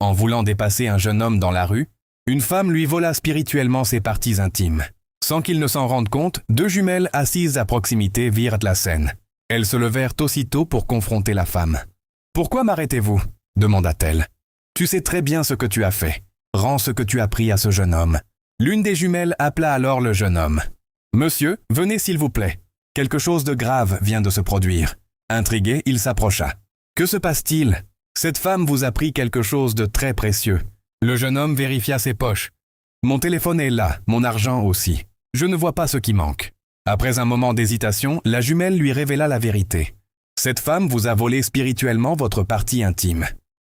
En voulant dépasser un jeune homme dans la rue, une femme lui vola spirituellement ses parties intimes. Sans qu'il ne s'en rende compte, deux jumelles assises à proximité virent la scène. Elles se levèrent aussitôt pour confronter la femme. « Pourquoi m'arrêtez-vous » demanda-t-elle. « Tu sais très bien ce que tu as fait. Rends ce que tu as pris à ce jeune homme. » L'une des jumelles appela alors le jeune homme. « Monsieur, venez s'il vous plaît. Quelque chose de grave vient de se produire. » Intrigué, il s'approcha. « Que se passe-t-il ? Cette femme vous a pris quelque chose de très précieux. » Le jeune homme vérifia ses poches. « Mon téléphone est là, mon argent aussi. Je ne vois pas ce qui manque. » Après un moment d'hésitation, la jumelle lui révéla la vérité. « Cette femme vous a volé spirituellement votre partie intime. »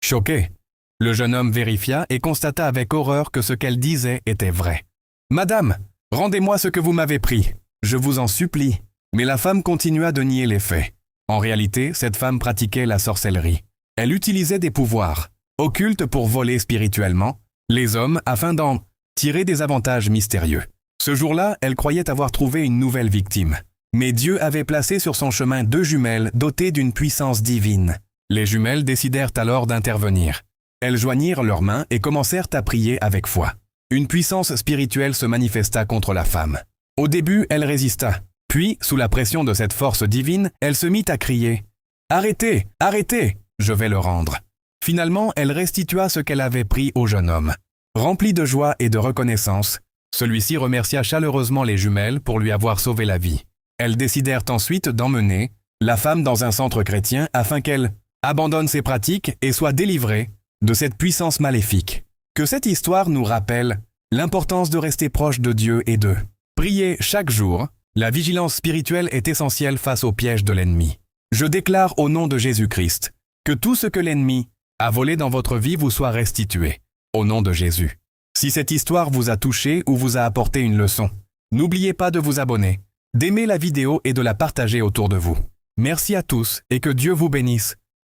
Choqué, le jeune homme vérifia et constata avec horreur que ce qu'elle disait était vrai. « Madame, rendez-moi ce que vous m'avez pris. Je vous en supplie. » Mais la femme continua de nier les faits. En réalité, cette femme pratiquait la sorcellerie. Elle utilisait des pouvoirs occultes pour voler spirituellement les hommes afin d'en tirer des avantages mystérieux. Ce jour-là, elle croyait avoir trouvé une nouvelle victime. Mais Dieu avait placé sur son chemin deux jumelles dotées d'une puissance divine. Les jumelles décidèrent alors d'intervenir. Elles joignirent leurs mains et commencèrent à prier avec foi. Une puissance spirituelle se manifesta contre la femme. Au début, elle résista. Puis, sous la pression de cette force divine, elle se mit à crier « Arrêtez, arrêtez, je vais le rendre ». Finalement, elle restitua ce qu'elle avait pris au jeune homme. Rempli de joie et de reconnaissance, celui-ci remercia chaleureusement les jumelles pour lui avoir sauvé la vie. Elles décidèrent ensuite d'emmener la femme dans un centre chrétien afin qu'elle abandonne ses pratiques et soit délivrée de cette puissance maléfique. Que cette histoire nous rappelle l'importance de rester proche de Dieu et de prier chaque jour. La vigilance spirituelle est essentielle face aux pièges de l'ennemi. Je déclare au nom de Jésus-Christ que tout ce que l'ennemi a volé dans votre vie vous soit restitué, au nom de Jésus. Si cette histoire vous a touché ou vous a apporté une leçon, n'oubliez pas de vous abonner, d'aimer la vidéo et de la partager autour de vous. Merci à tous et que Dieu vous bénisse.